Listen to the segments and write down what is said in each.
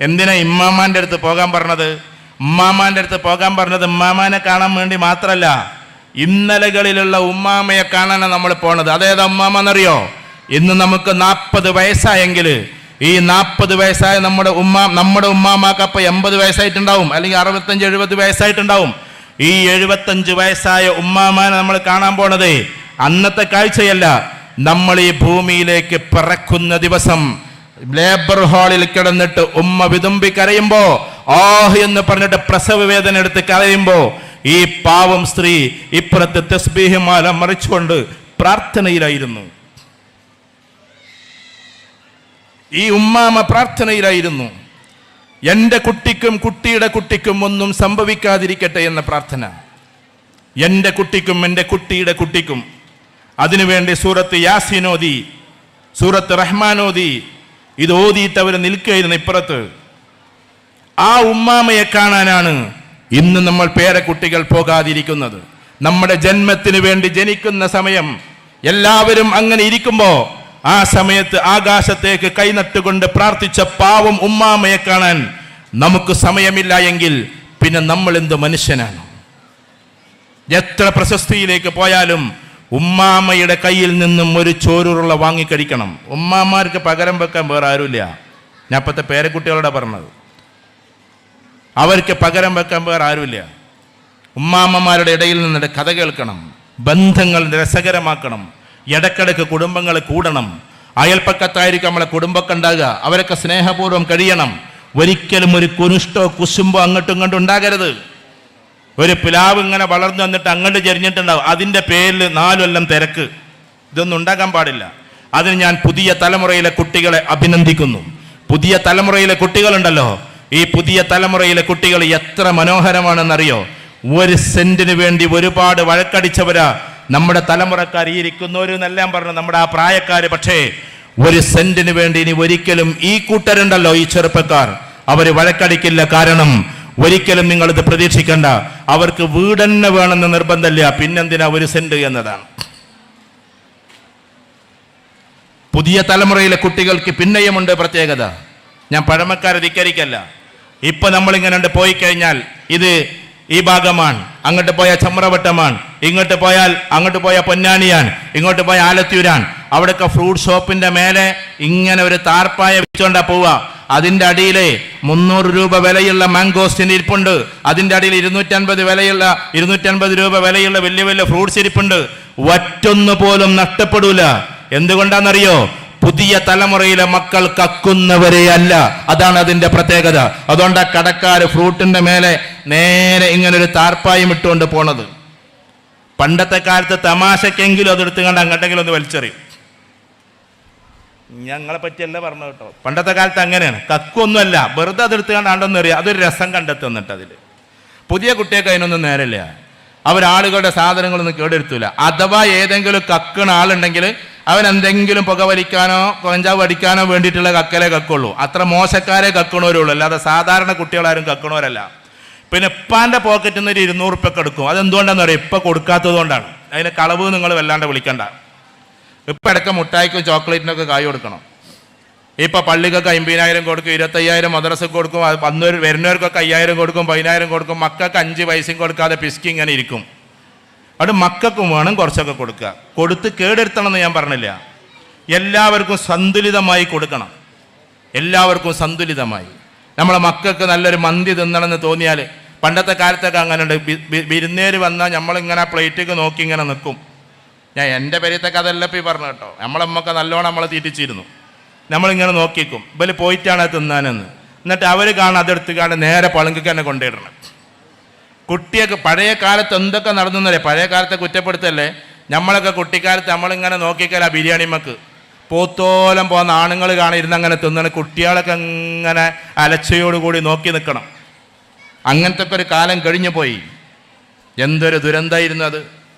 എന്തിനാ ഇമ്മാമാൻ്റെ അടുത്ത് പോകാൻ പറഞ്ഞത്? ഉമ്മാമാൻ്റെ അടുത്ത് പോകാൻ പറഞ്ഞത് ഉമ്മാമാനെ കാണാൻ വേണ്ടി മാത്രമല്ല, ഇന്നലകളിലുള്ള ഉമ്മാമയെ കാണാനാണ് നമ്മൾ പോണത്. അതേതാ ഉമ്മാമെന്നറിയോ? ഇന്ന് നമുക്ക് 40 വയസ്സായെങ്കിൽ ഈ 40 വയസ്സായ നമ്മുടെ ഉമ്മാമാക്ക് അപ്പം 80 വയസ്സായിട്ടുണ്ടാവും, അല്ലെങ്കിൽ 65-70 വയസ്സായിട്ടുണ്ടാവും. ഈ 75 വയസ്സായ ഉമ്മാമാനെ നമ്മൾ കാണാൻ പോണത് അന്നത്തെ കാഴ്ചയല്ല. നമ്മൾ ഈ ഭൂമിയിലേക്ക് പിറക്കുന്ന ദിവസം ലേബർ ഹാളിൽ കിടന്നിട്ട് ഉമ്മ വിതുമ്പി കരയുമ്പോ, ആഹ് എന്ന് പറഞ്ഞിട്ട് പ്രസവ വേദന എടുത്ത് കരയുമ്പോ, ഈ പാവം സ്ത്രീ ഇപ്പുറത്ത് തസ്ബീഹ് മാല മറിച്ചുകൊണ്ട് പ്രാർത്ഥനയിലായിരുന്നു. ഈ ഉമ്മാമ പ്രാർത്ഥനയിലായിരുന്നു. എൻ്റെ കുട്ടിക്കും കുട്ടിയുടെ കുട്ടിക്കും ഒന്നും സംഭവിക്കാതിരിക്കട്ടെ എന്ന പ്രാർത്ഥന. എൻ്റെ കുട്ടിക്കും എൻ്റെ കുട്ടിയുടെ കുട്ടിക്കും. അതിനുവേണ്ടി സൂറത്ത് യാസീൻ ഓതി, സൂറത്ത് റഹ്മാൻ ഓതി. ഇത് ഓതിയിട്ട് അവർ നിൽക്കുകയായിരുന്നു ഇപ്പുറത്ത്. ആ ഉമ്മാമയെ കാണാനാണ് ഇന്ന് നമ്മൾ പേരക്കുട്ടികൾ പോകാതിരിക്കുന്നത്. നമ്മുടെ ജന്മത്തിന് വേണ്ടി ജനിക്കുന്ന സമയം എല്ലാവരും അങ്ങനെ ഇരിക്കുമ്പോ ആ സമയത്ത് ആകാശത്തേക്ക് കൈനട്ടുകൊണ്ട് പ്രാർത്ഥിച്ച പാവം ഉമ്മാമയെ കാണാൻ നമുക്ക് സമയമില്ല എങ്കിൽ പിന്നെ നമ്മൾ എന്ത് മനുഷ്യനാണ്? എത്ര പ്രശസ്തിയിലേക്ക് പോയാലും ഉമ്മാമയുടെ കയ്യിൽ നിന്നും ഒരു ചോറുള്ള വാങ്ങിക്കഴിക്കണം. ഉമ്മാമാർക്ക് പകരം വെക്കാൻ വേറെ ആരുമില്ല. ഞാൻ ഇപ്പോഴത്തെ പേരക്കുട്ടികളോടെ പറഞ്ഞത്, അവർക്ക് പകരം വെക്കാൻ വേറെ ആരുമില്ല. ഉമ്മാമ്മമാരുടെ ഇടയിൽ നിന്നിട്ട് കഥ കേൾക്കണം, ബന്ധങ്ങൾ രസകരമാക്കണം, ഇടക്കിടക്ക് കുടുംബങ്ങൾ കൂടണം. അയൽപ്പക്കത്തായിരിക്കും നമ്മളെ കുടുംബമൊക്കെ ഉണ്ടാകുക, അവരൊക്കെ സ്നേഹപൂർവ്വം കഴിയണം. ഒരിക്കലും ഒരു കുനിഷ്ടോ കുശുമ്പോ അങ്ങോട്ടും ഇങ്ങോട്ടും ഉണ്ടാകരുത്. ഒരു പിലാവ് ഇങ്ങനെ വളർന്നു വന്നിട്ട് അങ്ങോട്ട് ചെരിഞ്ഞിട്ടുണ്ടാവും, അതിൻ്റെ പേരിൽ 4 കൊല്ലം തിരക്ക്. ഇതൊന്നും ഉണ്ടാകാൻ പാടില്ല. അതിന് ഞാൻ പുതിയ തലമുറയിലെ കുട്ടികളെ അഭിനന്ദിക്കുന്നു. പുതിയ തലമുറയിലെ കുട്ടികളുണ്ടല്ലോ, ഈ പുതിയ തലമുറയിലെ കുട്ടികൾ എത്ര മനോഹരമാണെന്നറിയോ? 1 സെന്റിന് വേണ്ടി ഒരുപാട് വഴക്കടിച്ചവരാ നമ്മുടെ തലമുറക്കാർ. ഈ ഇരിക്കുന്നവരെന്നെല്ലാം പറഞ്ഞു നമ്മുടെ ആ പ്രായക്കാര്. പക്ഷേ 1 സെന്റിന് വേണ്ടി ഇനി ഒരിക്കലും ഈ കൂട്ടരുണ്ടല്ലോ, ഈ ചെറുപ്പക്കാർ, അവർ വഴക്കടിക്കില്ല. കാരണം ഒരിക്കലും നിങ്ങളിത് പ്രതീക്ഷിക്കണ്ട, അവർക്ക് വീടന്നെ വേണമെന്ന് നിർബന്ധമില്ല. പിന്നെന്തിനാ 1 സെന്റ് എന്നതാണ്. പുതിയ തലമുറയിലെ കുട്ടികൾക്ക് പിന്നെയുമുണ്ട് പ്രത്യേകത. ഞാൻ പഴമക്കാരെ ധിക്കരിക്കല്ല. ഇപ്പൊ നമ്മളിങ്ങനെ പോയി കഴിഞ്ഞാൽ ഇത് ഈ ഭാഗമാണ്, അങ്ങോട്ട് പോയാൽ ചമ്രവട്ടമാണ്, ഇങ്ങോട്ട് പോയാൽ പൊന്നാനിയാണ്, ഇങ്ങോട്ട് പോയാൽ ആലത്തൂരാണ്. അവിടെയൊക്കെ ഫ്രൂട്ട് ഷോപ്പിന്റെ മേലെ ഇങ്ങനെ ഒരു താർപ്പായ വെച്ചുകൊണ്ടാ പോവുക. അതിൻ്റെ അടിയിൽ 300 രൂപ വിലയുള്ള മാംഗോസ്റ്റിന് ഇരിപ്പുണ്ട്. അതിൻ്റെ അടിയിൽ 250 രൂപ വിലയുള്ള വലിയ വലിയ ഫ്രൂട്ട്സ് ഇരിപ്പുണ്ട്. ഒറ്റൊന്നു പോലും നഷ്ടപ്പെടൂല. എന്തുകൊണ്ടാണെന്നറിയോ? പുതിയ തലമുറയിലെ മക്കൾ കക്കുന്നവരെ അല്ല. അതാണ് അതിന്റെ പ്രത്യേകത. അതുകൊണ്ട് ആ കടക്കാര് ഫ്രൂട്ടിന്റെ മേലെ നേരെ ഇങ്ങനൊരു താർപ്പായും ഇട്ടുകൊണ്ട് പോണത്. പണ്ടത്തെ കാലത്ത് തമാശക്കെങ്കിലും അതെടുത്തുകൊണ്ട് അങ്ങോട്ടെങ്കിലും ഒന്ന് വലിച്ചെറിയും. ഞങ്ങളെ പറ്റിയല്ല പറഞ്ഞു കേട്ടോ. പണ്ടത്തെ കാലത്ത് അങ്ങനെയാണ്, കക്കൊന്നുമല്ല, വെറുതെ അതെടുത്തുകൊണ്ട് ആണ്ടൊന്നറിയാം. അതൊരു രസം കണ്ടെത്തുന്നിട്ട് അതിൽ. പുതിയ കുട്ടിയൊക്കെ അതിനൊന്നും നേരമില്ല. അവരാളുകളുടെ സാധനങ്ങളൊന്നും കേടെടുത്തൂല. അഥവാ ഏതെങ്കിലും കക്കണ ആളുണ്ടെങ്കിൽ അവൻ എന്തെങ്കിലും പുകവലിക്കാനോ കഞ്ചാവ് അടിക്കാനോ വേണ്ടിയിട്ടുള്ള കക്കലേ കക്കുള്ളൂ. അത്ര മോശക്കാരെ കക്കണവരുള്ളൂ, അല്ലാതെ സാധാരണ കുട്ടികളാരും കക്കണവരല്ല. പിന്നെ ഇപ്പാൻ്റെ പോക്കറ്റിൽ നിന്ന് ഒരു 200 ഉറുപ്പ്യൊക്കെ എടുക്കും. അതെന്തുകൊണ്ടാണെന്ന് അറിയാം? ഇപ്പം കൊടുക്കാത്തത് കൊണ്ടാണ്. അതിന് കളവ് നിങ്ങൾ വല്ലാണ്ട് വിളിക്കണ്ട. ഇപ്പം ഇടയ്ക്ക് മുട്ടായിക്കും ചോക്ലേറ്റിനൊക്കെ കായ് കൊടുക്കണം. ഇപ്പം പള്ളിക്കൊക്കെ 50,000 കൊടുക്കും, 25,000 മദ്രസക്ക് കൊടുക്കും, വരുന്നവർക്കൊക്കെ 5,000 കൊടുക്കും, 10,000 കൊടുക്കും. മക്കൾക്ക് 5 പൈസയും കൊടുക്കാതെ പിസ്കി ഇങ്ങനെ ഇരിക്കും. അത് മക്കൾക്കും വേണം കുറച്ചൊക്കെ കൊടുക്കുക. കൊടുത്ത് കേടെടുത്തണമെന്ന് ഞാൻ പറഞ്ഞില്ല. എല്ലാവർക്കും സന്തുലിതമായി കൊടുക്കണം. എല്ലാവർക്കും സന്തുലിതമായി. നമ്മളെ മക്കൾക്ക് നല്ലൊരു മന്തി തിന്നണമെന്ന് തോന്നിയാൽ, പണ്ടത്തെ കാലത്തൊക്കെ അങ്ങനെ ഉണ്ട്. വിരുന്നേര് വന്നാൽ നമ്മളിങ്ങനെ പ്ലേറ്റൊക്കെ നോക്കി ഇങ്ങനെ നിൽക്കും. ഞാൻ എൻ്റെ പേരത്തെ കഥയല്ല ഇപ്പം ഈ പറഞ്ഞു കേട്ടോ. നമ്മളമ്മക്ക് നല്ലോണം നമ്മളെ തീറ്റിച്ചിരുന്നു. നമ്മളിങ്ങനെ നോക്കിക്കും ഇവര് പോയിട്ടാണ് തിന്നാനെന്ന്. എന്നിട്ട് അവർ കാണാൻ അതെടുത്ത് കാണാൻ നേരെ പളുങ്കിക്ക് തന്നെ കൊണ്ടുവരണം. കുട്ടിയൊക്കെ പഴയ കാലത്ത് എന്തൊക്കെ നടന്നല്ലേ? പഴയ കാലത്തെ കുറ്റപ്പെടുത്തല്ലേ? നമ്മളൊക്കെ കുട്ടിക്കാലത്ത് നമ്മളിങ്ങനെ നോക്കിക്കല ബിരിയാണിമക്ക് പോത്തോലം പോകുന്ന ആണുങ്ങൾ കാണിരുന്ന് അങ്ങനെ തിന്നണം. കുട്ടികളൊക്കെ അങ്ങനെ അലച്ചയോടുകൂടി നോക്കി നിൽക്കണം. അങ്ങനത്തെ ഒക്കെ ഒരു കാലം കഴിഞ്ഞു പോയി. എന്തൊരു ദുരന്തമായിരുന്നു അത്.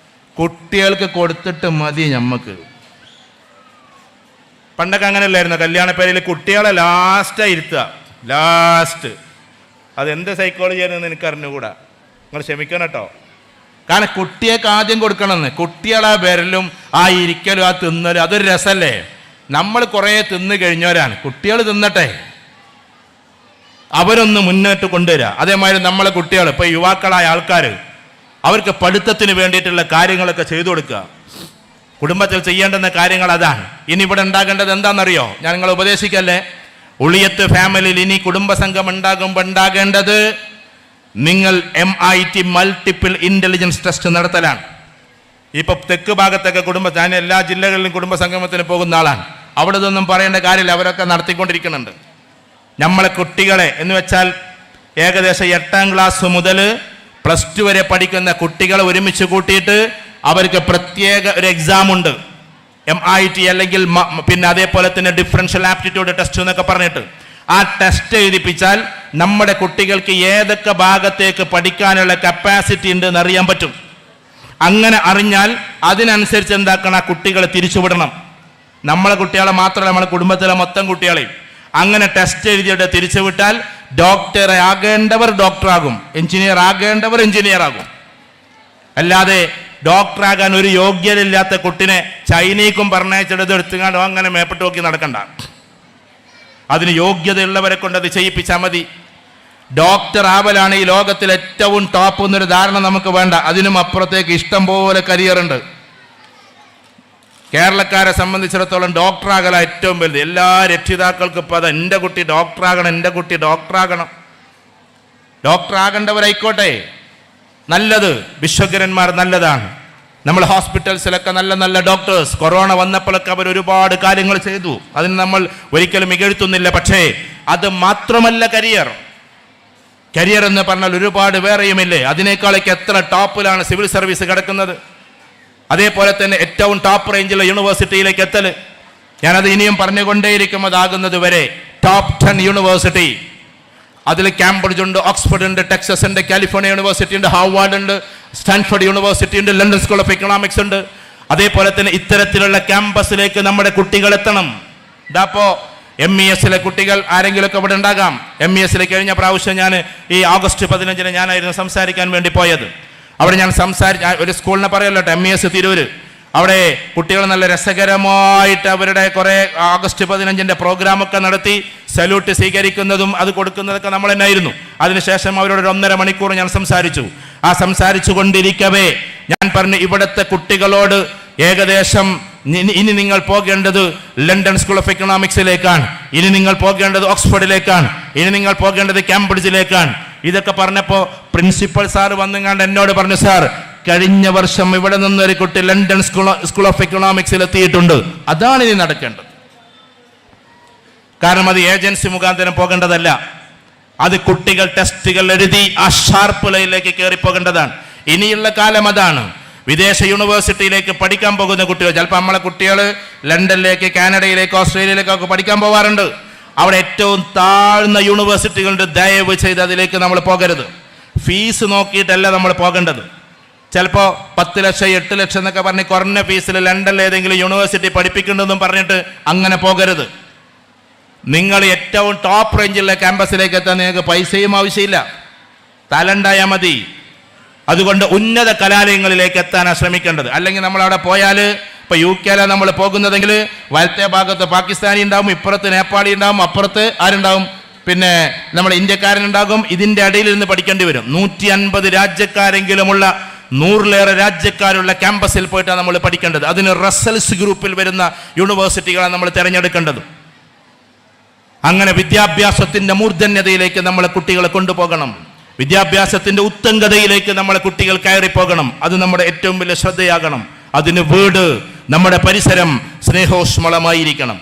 കുട്ടികൾക്ക് കൊടുത്തിട്ട് മതി ഞമ്മക്ക്. പണ്ടൊക്കെ അങ്ങനെയല്ലായിരുന്നു. കല്യാണപ്പേരയിൽ കുട്ടികളെ ലാസ്റ്റാണ് ഇരുത്തുക. ലാസ്റ്റ് അതെന്ത് സൈക്കോളജി ആണെന്ന് എനിക്ക് അറിഞ്ഞുകൂടാ. നിങ്ങൾ ക്ഷമിക്കണം കേട്ടോ. കാരണം കുട്ടിയൊക്കെ ആദ്യം കൊടുക്കണമെന്ന്. കുട്ടികളെ വിരലും ആ ഇരിക്കലും ആ തിന്നലും അതൊരു രസമല്ലേ? നമ്മൾ കുറേ തിന്ന് കഴിഞ്ഞവരാണ്. കുട്ടികൾ തിന്നട്ടെ. അവരൊന്ന് മുന്നോട്ട് കൊണ്ടുവരിക. അതേമാതിരി നമ്മളെ കുട്ടികൾ, ഇപ്പോൾ യുവാക്കളായ ആൾക്കാർ, അവർക്ക് പഠിത്തത്തിന് വേണ്ടിയിട്ടുള്ള കാര്യങ്ങളൊക്കെ ചെയ്തു കൊടുക്കുക. കുടുംബത്തിൽ ചെയ്യേണ്ടുന്ന കാര്യങ്ങൾ അതാണ്. ഇനി ഇവിടെ ഉണ്ടാകേണ്ടത് എന്താണെന്നറിയോ? ഞാൻ നിങ്ങളെ ഉപദേശിക്കല്ലേ, ഉളിയത്ത് ഫാമിലിയിൽ ഇനി കുടുംബസംഘം ഉണ്ടാകുമ്പോൾ ഉണ്ടാകേണ്ടത് നിങ്ങൾ MIT മൾട്ടിപ്പിൾ ഇന്റലിജൻസ് ടെസ്റ്റ് നടത്തലാണ്. ഇപ്പൊ തെക്ക് ഭാഗത്തൊക്കെ ഞാൻ എല്ലാ ജില്ലകളിലും കുടുംബസംഗമത്തിന് പോകുന്ന ആളാണ്. അവിടെ നിന്നൊന്നും പറയേണ്ട കാര്യമില്ല, അവരൊക്കെ നടത്തിക്കൊണ്ടിരിക്കുന്നുണ്ട്. നമ്മളെ കുട്ടികളെ എന്ന് വെച്ചാൽ ഏകദേശം 8ാം ക്ലാസ് മുതൽ +2 വരെ പഠിക്കുന്ന കുട്ടികളെ ഒരുമിച്ച് കൂട്ടിയിട്ട് അവർക്ക് പ്രത്യേക ഒരു എക്സാം ഉണ്ട്, MIT അല്ലെങ്കിൽ പിന്നെ അതേപോലെ തന്നെ ഡിഫറൻഷ്യൽ ആപ്റ്റിറ്റ്യൂഡ് ടെസ്റ്റ് എന്നൊക്കെ പറഞ്ഞിട്ട് ആ ടെസ്റ്റ് എഴുതിപ്പിച്ചാൽ നമ്മുടെ കുട്ടികൾക്ക് ഏതൊക്കെ ഭാഗത്തേക്ക് പഠിക്കാനുള്ള കപ്പാസിറ്റി ഉണ്ട് എന്ന് അറിയാൻ പറ്റും. അങ്ങനെ അറിഞ്ഞാൽ അതിനനുസരിച്ച് എന്താക്കണം, ആ കുട്ടികളെ തിരിച്ചുവിടണം. നമ്മളെ കുട്ടികളെ മാത്രമല്ല, നമ്മളെ കുടുംബത്തിലെ മൊത്തം കുട്ടികളെയും അങ്ങനെ ടെസ്റ്റ് എഴുതിയിട്ട് തിരിച്ചുവിട്ടാൽ ഡോക്ടർ ആകേണ്ടവർ ഡോക്ടറാകും, എഞ്ചിനീയർ ആകേണ്ടവർ എഞ്ചിനീയർ ആകും. അല്ലാതെ ഡോക്ടറാകാൻ ഒരു യോഗ്യതയില്ലാത്ത കുട്ടിനെ ചൈനയ്ക്കും പറഞ്ഞയച്ചെടുത്ത് എടുത്തുകാണ്ടോ അങ്ങനെ മേപ്പെട്ട് നോക്കി നടക്കണ്ട. അതിന് യോഗ്യതയുള്ളവരെ കൊണ്ട് അത് ചെയ്യിപ്പിച്ചാൽ മതി. ഡോക്ടർ ആവലാണ് ഈ ലോകത്തിൽ ഏറ്റവും ടോപ്പ് എന്നൊരു ധാരണ നമുക്ക് വേണ്ട. അതിനും അപ്പുറത്തേക്ക് ഇഷ്ടം പോലെ കരിയറുണ്ട്. കേരളക്കാരെ സംബന്ധിച്ചിടത്തോളം ഡോക്ടറാകല ഏറ്റവും വലുത്. എല്ലാ രക്ഷിതാക്കൾക്കും ഇപ്പം അത് എൻ്റെ കുട്ടി ഡോക്ടറാകണം, എൻ്റെ കുട്ടി ഡോക്ടറാകണം. ഡോക്ടറാകേണ്ടവരായിക്കോട്ടെ, നല്ലത്. വിശ്വകരന്മാർ നല്ലതാണ്. നമ്മൾ ഹോസ്പിറ്റൽസിലൊക്കെ നല്ല നല്ല ഡോക്ടേഴ്സ്, കൊറോണ വന്നപ്പോഴൊക്കെ അവർ ഒരുപാട് കാര്യങ്ങൾ ചെയ്തു, അതിന് നമ്മൾ ഒരിക്കലും മികഴ്ത്തുന്നില്ല. പക്ഷേ അത് മാത്രമല്ല കരിയർ എന്ന് പറഞ്ഞാൽ ഒരുപാട് വേറെയുമില്ലേ. അതിനേക്കാളൊക്കെ എത്ര ടോപ്പിലാണ് സിവിൽ സർവീസ് കിടക്കുന്നത്. അതേപോലെ തന്നെ ഏറ്റവും ടോപ്പ് റേഞ്ചിലുള്ള യൂണിവേഴ്സിറ്റിയിലേക്ക് എത്തല്. ഞാനത് ഇനിയും പറഞ്ഞുകൊണ്ടേയിരിക്കും, അതാകുന്നത് വരെ. ടോപ്പ് 10 യൂണിവേഴ്സിറ്റി, അതിൽ കാംബ്രിഡ്ജ് ഉണ്ട്, ഓക്സ്ഫോർഡ് ഉണ്ട്, ടെക്സസ് ഉണ്ട്, കാലിഫോർണിയ യൂണിവേഴ്സിറ്റി ഉണ്ട്, ഹാർവാർഡ് ഉണ്ട്, സ്റ്റാൻഫോർഡ് യൂണിവേഴ്സിറ്റി ഉണ്ട്, ലണ്ടൻ സ്കൂൾ ഓഫ് എക്കണോമിക്സ് ഉണ്ട്. അതേപോലെ തന്നെ ഇത്തരത്തിലുള്ള ക്യാമ്പസിലേക്ക് നമ്മുടെ കുട്ടികൾ എത്തണം. ഇതാപ്പോ MES കുട്ടികൾ ആരെങ്കിലുമൊക്കെ ഇവിടെ ഉണ്ടാകാം. MES കഴിഞ്ഞ പ്രാവശ്യം ഞാൻ ഈ ഓഗസ്റ്റ് 15 ഞാനായിരുന്നു സംസാരിക്കാൻ വേണ്ടി പോയത്. അവിടെ ഞാൻ ഒരു സ്കൂളിനെ പറയല്ലോ, MES തിരൂര്. അവിടെ കുട്ടികൾ നല്ല രസകരമായിട്ട് അവരുടെ കുറേ ഓഗസ്റ്റ് 15 പ്രോഗ്രാമൊക്കെ നടത്തി സല്യൂട്ട് സ്വീകരിക്കുന്നതും അത് കൊടുക്കുന്നതൊക്കെ നമ്മൾ തന്നെയായിരുന്നു. അതിനുശേഷം അവരോട് 1.5 മണിക്കൂർ ഞാൻ സംസാരിച്ചു. ആ സംസാരിച്ചു കൊണ്ടിരിക്കവേ ഞാൻ പറഞ്ഞു, ഇവിടുത്തെ കുട്ടികളോട് ഏകദേശം ഇനി നിങ്ങൾ പോകേണ്ടത് ലണ്ടൻ സ്കൂൾ ഓഫ് എക്കണോമിക്സിലേക്കാണ്, ഇനി നിങ്ങൾ പോകേണ്ടത് ഓക്സ്ഫോർഡിലേക്കാണ്, ഇനി നിങ്ങൾ പോകേണ്ടത് കാംബ്രിഡ്ജിലേക്കാണ്. ഇതൊക്കെ പറഞ്ഞപ്പോൾ പ്രിൻസിപ്പൽ സാർ വന്നുകൊണ്ട് എന്നോട് പറഞ്ഞു, സാർ കഴിഞ്ഞ വർഷം ഇവിടെ നിന്നൊരു കുട്ടി ലണ്ടൻ സ്കൂൾ ഓഫ് എക്കണോമിക്സിൽ എത്തിയിട്ടുണ്ട്, അതാണ് ഇനി നടക്കേണ്ടത്. കാരണം അത് ഏജൻസി മുഖാന്തരം പോകേണ്ടതല്ല, അത് കുട്ടികൾ ടെസ്റ്റുകൾ എഴുതി ആ ഷാർപ്പ് ലൈനിലേക്ക് കയറി പോകേണ്ടതാണ്. ഇനിയുള്ള കാലം അതാണ്. വിദേശ യൂണിവേഴ്സിറ്റിയിലേക്ക് പഠിക്കാൻ പോകുന്ന കുട്ടികൾ, ചിലപ്പോൾ നമ്മളെ കുട്ടികൾ ലണ്ടനിലേക്ക്, കാനഡയിലേക്ക്, ഓസ്ട്രേലിയയിലേക്കൊക്കെ പഠിക്കാൻ പോകാറുണ്ട്. അവിടെ ഏറ്റവും താഴ്ന്ന യൂണിവേഴ്സിറ്റികളുടെ, ദയവ് ചെയ്ത് അതിലേക്ക് നമ്മൾ പോകരുത്. ഫീസ് നോക്കിയിട്ടല്ല നമ്മൾ പോകേണ്ടത്. ചിലപ്പോൾ 10 ലക്ഷം 8 ലക്ഷം എന്നൊക്കെ പറഞ്ഞ് കുറഞ്ഞ ഫീസിൽ ലണ്ടനിൽ ഏതെങ്കിലും യൂണിവേഴ്സിറ്റി പഠിപ്പിക്കുന്നുണ്ടെന്നും പറഞ്ഞിട്ട് അങ്ങനെ പോകരുത്. നിങ്ങൾ ഏറ്റവും ടോപ്പ് റേഞ്ചിലുള്ള ക്യാമ്പസിലേക്ക് എത്താൻ നിങ്ങൾക്ക് പൈസയും ആവശ്യമില്ല, തലണ്ടായാൽ മതി. അതുകൊണ്ട് ഉന്നത കലാലയങ്ങളിലേക്ക് എത്താനാണ് ശ്രമിക്കേണ്ടത്. അല്ലെങ്കിൽ നമ്മളവിടെ പോയാൽ, ഇപ്പോൾ UK നമ്മൾ പോകുന്നതെങ്കിൽ വലത്തെ ഭാഗത്ത് പാകിസ്ഥാനി ഉണ്ടാവും, ഇപ്പുറത്ത് നേപ്പാളി ഉണ്ടാവും, അപ്പുറത്ത് ആരുണ്ടാവും, പിന്നെ നമ്മുടെ ഇന്ത്യക്കാരനുണ്ടാകും. ഇതിൻ്റെ ഇടയിൽ നിന്ന് പഠിക്കേണ്ടി വരും. 150 രാജ്യക്കാരെങ്കിലുമുള്ള 100-ലേറെ രാജ്യക്കാരുള്ള ക്യാമ്പസിൽ പോയിട്ടാണ് നമ്മൾ പഠിക്കേണ്ടത്. അതിന് റസൽസ് ഗ്രൂപ്പിൽ വരുന്ന യൂണിവേഴ്സിറ്റികളാണ് നമ്മൾ തിരഞ്ഞെടുക്കേണ്ടത്. അങ്ങനെ വിദ്യാഭ്യാസത്തിൻ്റെ മൂർധന്യതയിലേക്ക് നമ്മളെ കുട്ടികളെ കൊണ്ടുപോകണം. വിദ്യാഭ്യാസത്തിൻ്റെ ഉത്തംഗതയിലേക്ക് നമ്മളെ കുട്ടികൾ കയറിപ്പോകണം. അത് നമ്മുടെ ഏറ്റവും വലിയ ശ്രദ്ധയാകണം. അതിന് വീട്, നമ്മുടെ പരിസരം സ്നേഹോഷ്മളമായിരിക്കണം.